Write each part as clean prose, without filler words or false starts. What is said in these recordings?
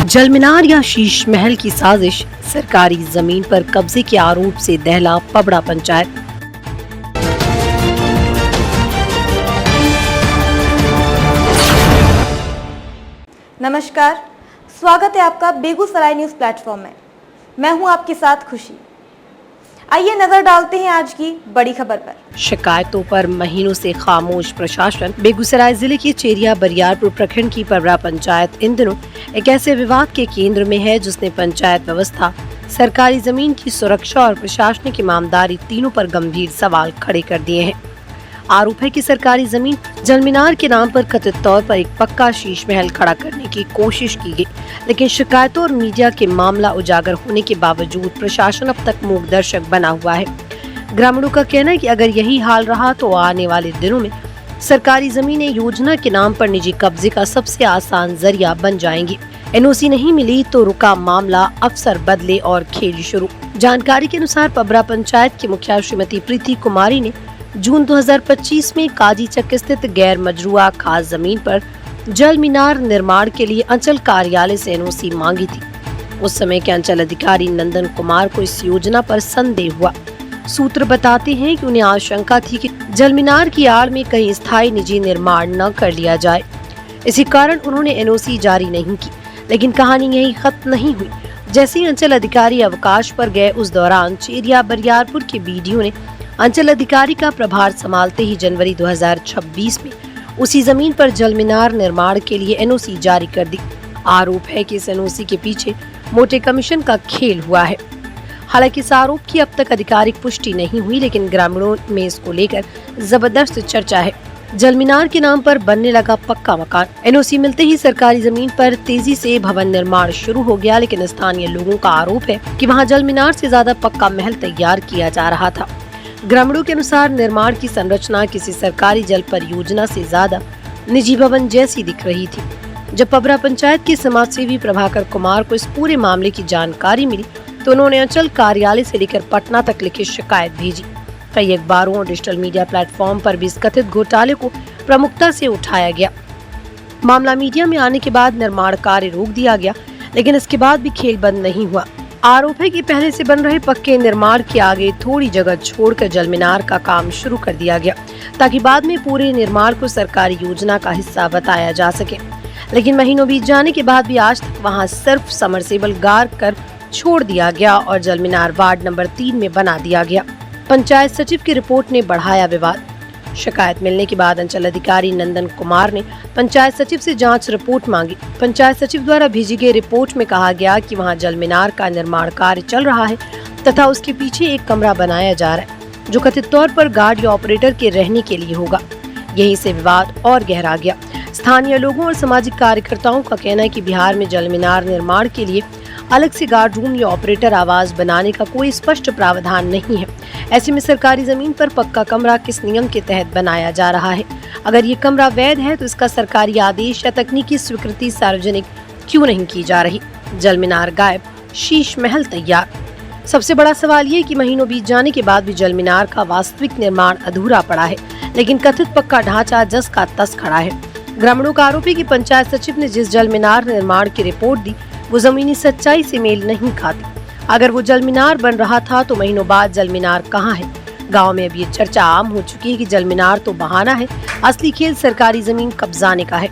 जलमीनार या शीश महल की साजिश, सरकारी जमीन पर कब्जे के आरोप से दहला पबड़ा पंचायत। नमस्कार, स्वागत है आपका बेगूसराय न्यूज प्लेटफॉर्म में। मैं हूं आपके साथ खुशी। आइए नजर डालते हैं आज की बड़ी खबर पर। शिकायतों पर महीनों से खामोश प्रशासन। बेगूसराय जिले के चेरिया बरियारपुर प्रखंड की पबड़ा पंचायत इन दिनों एक ऐसे विवाद के केंद्र में है जिसने पंचायत व्यवस्था, सरकारी जमीन की सुरक्षा और प्रशासनिक ईमानदारी तीनों पर गंभीर सवाल खड़े कर दिए हैं। आरोप है कि सरकारी जमीन जलमीनार के नाम पर कथित तौर पर एक पक्का शीश महल खड़ा करने की कोशिश की गई, लेकिन शिकायतों और मीडिया के मामला उजागर होने के बावजूद प्रशासन अब तक मूक दर्शक बना हुआ है। ग्रामीणों का कहना है कि अगर यही हाल रहा तो आने वाले दिनों में सरकारी जमीनें योजना के नाम पर निजी कब्जे का सबसे आसान जरिया बन जाएंगी। एनओसी नहीं मिली तो रुका मामला, अफसर बदले और खेल शुरू। जानकारी के अनुसार पबड़ा पंचायत की मुखिया श्रीमती प्रीति कुमारी ने जून 2025 में काजीचक स्थित गैर मजरूआ खास जमीन पर जलमीनार निर्माण के लिए अंचल कार्यालय से एनओसी मांगी थी। उस समय के अंचल अधिकारी नंदन कुमार को इस योजना पर संदेह हुआ। सूत्र बताते हैं कि उन्हें आशंका थी कि जलमीनार की आड़ में कहीं स्थायी निजी निर्माण न कर लिया जाए। इसी कारण उन्होंने एनओसी जारी नहीं की। लेकिन कहानी यही खत्म नहीं हुई। जैसे ही अंचल अधिकारी अवकाश पर गए, उस दौरान चेरिया बरियारपुर के बीडीओ ने अंचल अधिकारी का प्रभार संभालते ही जनवरी 2026 में उसी जमीन पर जलमीनार निर्माण के लिए एनओसी जारी कर दी। आरोप है कि इस एनओसी के पीछे मोटे कमीशन का खेल हुआ है। हालांकि इस आरोप की अब तक आधिकारिक पुष्टि नहीं हुई, लेकिन ग्रामीणों में इसको लेकर जबरदस्त चर्चा है। जलमीनार के नाम पर बनने लगा पक्का मकान। एनओसी मिलते ही सरकारी जमीन पर तेजी से भवन निर्माण शुरू हो गया, लेकिन स्थानीय लोगों का आरोप है कि वहां जलमीनार से ज्यादा पक्का महल तैयार किया जा रहा था। ग्रामीणों के अनुसार निर्माण की संरचना किसी सरकारी जल परियोजना से ज्यादा निजी भवन जैसी दिख रही थी। जब पबड़ा पंचायत के समाजसेवी प्रभाकर कुमार को इस पूरे मामले की जानकारी मिली तो उन्होंने अंचल कार्यालय से लेकर पटना तक लिखित शिकायत भेजी। कई अखबारों और डिजिटल मीडिया प्लेटफॉर्म पर भी इस कथित घोटाले को प्रमुखता से उठाया गया। मामला मीडिया में आने के बाद निर्माण कार्य रोक दिया गया, लेकिन इसके बाद भी खेल बंद नहीं हुआ। आरोप है कि पहले से बन रहे पक्के निर्माण के आगे थोड़ी जगह छोड़कर जलमीनार का काम शुरू कर दिया गया, ताकि बाद में पूरे निर्माण को सरकारी योजना का हिस्सा बताया जा सके। लेकिन महीनों बीत जाने के बाद भी आज तक वहां सिर्फ समरसेबल गाड़ कर छोड़ दिया गया और जलमीनार वार्ड नंबर 3 में बना दिया गया। पंचायत सचिव की रिपोर्ट ने बढ़ाया विवाद। शिकायत मिलने के बाद अंचल अधिकारी नंदन कुमार ने पंचायत सचिव से जांच रिपोर्ट मांगी। पंचायत सचिव द्वारा भेजी गई रिपोर्ट में कहा गया कि वहां जलमीनार का निर्माण कार्य चल रहा है तथा उसके पीछे एक कमरा बनाया जा रहा है, जो कथित तौर पर गार्ड या ऑपरेटर के रहने के लिए होगा। यहीं से विवाद और गहरा गया। स्थानीय लोगों और सामाजिक कार्यकर्ताओं का कहना है कि बिहार में जलमीनार निर्माण के लिए अलग से गार्ड रूम या ऑपरेटर आवास बनाने का कोई स्पष्ट प्रावधान नहीं है। ऐसे में सरकारी जमीन पर पक्का कमरा किस नियम के तहत बनाया जा रहा है? अगर ये कमरा वैध है तो इसका सरकारी आदेश या तकनीकी स्वीकृति सार्वजनिक क्यों नहीं की जा रही? जलमीनार गायब, शीश महल तैयार। सबसे बड़ा सवाल ये कि महीनों बीत जाने के बाद भी जलमीनार का वास्तविक निर्माण अधूरा पड़ा है, लेकिन कथित पक्का ढांचा जस का तस खड़ा है। ग्रामीणों का आरोप है कि पंचायत सचिव ने जिस जलमीनार निर्माण की रिपोर्ट दी वो जमीनी सच्चाई से मेल नहीं खाती। अगर वो जलमीनार बन रहा था तो महीनों बाद जलमीनार कहाँ है? गांव में अब ये चर्चा आम हो चुकी है कि जलमीनार तो बहाना है, असली खेल सरकारी जमीन कब्जाने का है।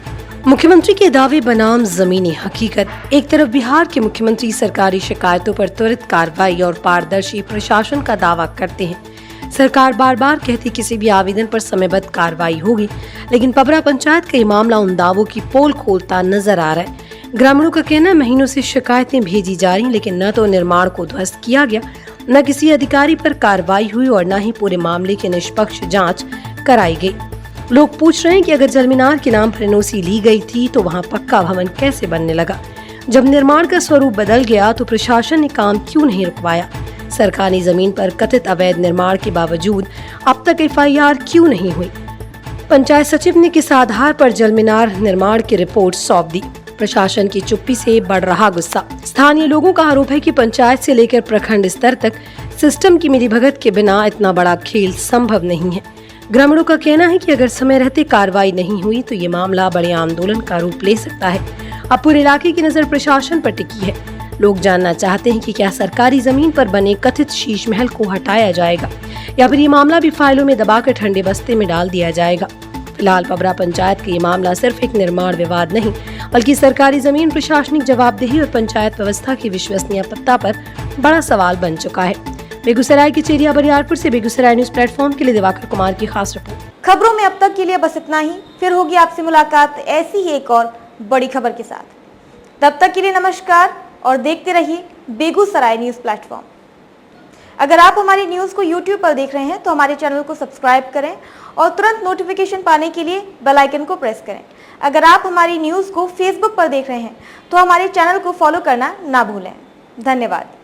मुख्यमंत्री के दावे बनाम जमीनी हकीकत। एक तरफ बिहार के मुख्यमंत्री सरकारी शिकायतों पर त्वरित कार्रवाई और पारदर्शी प्रशासन का दावा करते हैं। सरकार बार बार कहती किसी भी आवेदन पर समयबद्ध कार्रवाई होगी, लेकिन पबड़ा पंचायत का ये मामला उन दावों की पोल खोलता नजर आ रहा है। ग्रामीणों का कहना है महीनों से शिकायतें भेजी जा रही, लेकिन न तो निर्माण को ध्वस्त किया गया, न किसी अधिकारी पर कार्रवाई हुई और न ही पूरे मामले की निष्पक्ष जांच कराई गई। लोग पूछ रहे हैं कि अगर जलमीनार के नाम पर एनओसी ली गई थी तो वहां पक्का भवन कैसे बनने लगा? जब निर्माण का स्वरूप बदल गया तो प्रशासन ने काम क्यों नहीं रुकवाया? सरकारी जमीन पर कथित अवैध निर्माण के बावजूद अब तक FIR क्यों नहीं हुई? पंचायत सचिव ने किस आधार पर जलमीनार निर्माण की रिपोर्ट सौंप दी? प्रशासन की चुप्पी से बढ़ रहा गुस्सा। स्थानीय लोगों का आरोप है कि पंचायत से लेकर प्रखंड स्तर तक सिस्टम की मिलीभगत के बिना इतना बड़ा खेल संभव नहीं है। ग्रामीणों का कहना है कि अगर समय रहते कार्रवाई नहीं हुई तो ये मामला बड़े आंदोलन का रूप ले सकता है। अब पूरे इलाके की नजर प्रशासन पर टिकी है। लोग जानना चाहते हैं कि क्या सरकारी जमीन पर बने कथित शीश महल को हटाया जाएगा या फिर ये मामला भी फाइलों में दबाकर ठंडे बस्ते में डाल दिया जाएगा। फिलहाल पबरा पंचायत का ये मामला सिर्फ एक निर्माण विवाद नहीं, बल्कि सरकारी जमीन, प्रशासनिक जवाबदेही और पंचायत व्यवस्था की विश्वसनीयता पर बड़ा सवाल बन चुका है। बेगूसराय के चेरिया बरियारपुर से बेगूसराय न्यूज प्लेटफॉर्म के लिए दिवाकर कुमार की खास रिपोर्ट। खबरों में अब तक के लिए बस इतना ही। फिर होगी आपसे मुलाकात ऐसी ही एक और बड़ी खबर के साथ। तब तक के लिए नमस्कार और देखते रहिए बेगूसराय न्यूज प्लेटफॉर्म। अगर आप हमारी न्यूज को YouTube पर देख रहे हैं तो हमारे चैनल को सब्सक्राइब करें और तुरंत नोटिफिकेशन पाने के लिए बेल आइकन को प्रेस करें। अगर आप हमारी न्यूज को Facebook पर देख रहे हैं तो हमारे चैनल को फॉलो करना ना भूलें। धन्यवाद।